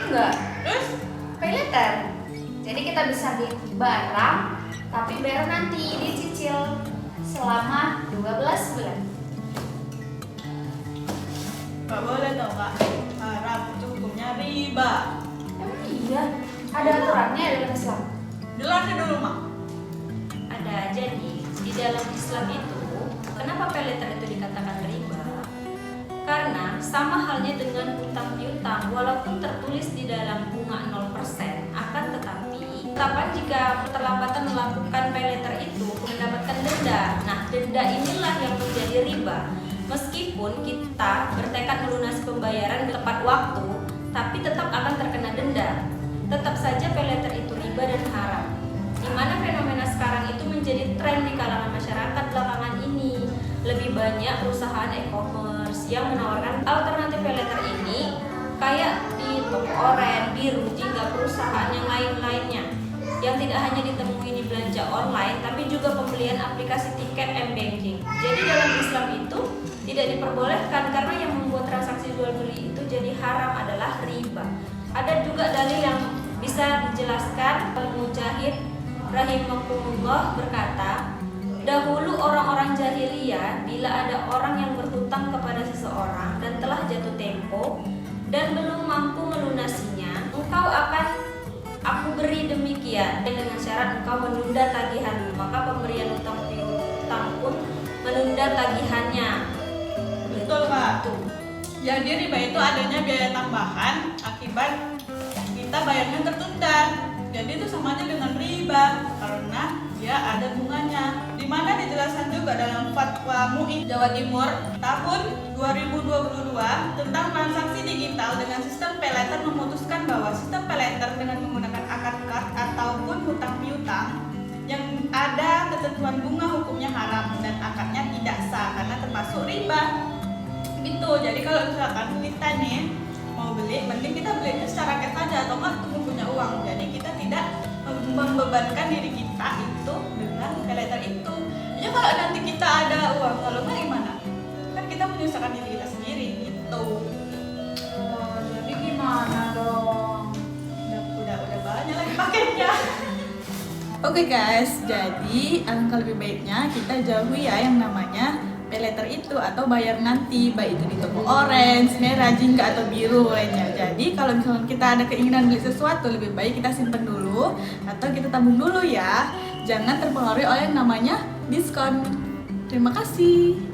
Enggak, Terus? pay later. Jadi kita bisa beli barang, tapi baru nanti dicicil selama 12 bulan. Gak boleh tau kak, haram itu hukumnya riba. Emang iya? Ada aturannya dalam Islam? Jelasin dulu mak. Ada, jadi di dalam Islam itu kenapa pay later itu dikatakan riba? Karena sama halnya dengan hutang piutang, walaupun tertulis di dalam bunga 0%, akan tetapi kapan jika keterlambatan melakukan pay later itu mendapatkan denda. Nah, denda inilah yang menjadi riba. Meskipun kita bertekad melunasi pembayaran tepat waktu, tapi tetap akan terkena denda. Tetap saja pay later itu riba dan haram. Di mana fenomena sekarang itu menjadi tren di kalangan masyarakat belakangan ini. Lebih banyak perusahaan e-commerce yang menawarkan alternatif pay later ini, kayak di toko oren, di hingga perusahaan yang lain-lainnya, yang tidak hanya ditemui di belanja online, tapi juga pembelian aplikasi tiket m-banking. Jadi dalam Islam itu tidak diperbolehkan karena yang membuat transaksi jual beli itu jadi haram adalah riba. Ada juga dalil yang bisa dijelaskan. Al-Mujahid rahimahullah berkata, dahulu orang-orang jahiliyah bila ada orang yang berhutang kepada seseorang dan telah jatuh tempo dan belum mampu melunasinya, engkau akan aku beri demikian dengan syarat engkau menunda tagihanmu, maka pemberian utang piutang pun menunda tagihannya. Betul kak. Tuh. Jadi riba itu adanya biaya tambahan akibat kita bayarnya tertunda. Jadi itu sama aja dengan riba karena dia ada bunganya. Dimana dijelaskan juga dalam Fatwa MUI Jawa Timur tahun 2022 tentang transaksi digital dengan sistem pay later memutuskan bahwa sistem pay later dengan menggunakan akad card ataupun hutang piutang yang ada ketentuan bunga hukumnya haram dan akadnya tidak sah karena termasuk riba. Gitu. Jadi kalau misalkan kita nih mau beli, mending kita belinya secara cash aja atau enggak tunggu punya uang. Jadi kita tidak membebankan diri kita itu dengan pay later itu. Ya kalau nanti kita ada uang, kalau enggak gimana? Kan kita menyusahkan diri kita sendiri gitu. Oh, jadi gimana dong? Udah banyak lagi paketnya. Oke guys, jadi alangkah lebih baiknya kita jauhi ya yang namanya pay later itu atau bayar nanti, baik itu di toko orange, merah, jingga atau biru lainnya. Jadi kalau misalnya kita ada keinginan beli sesuatu, lebih baik kita simpen dulu atau kita tabung dulu ya. Jangan terpengaruhi oleh yang namanya diskon. Terima kasih.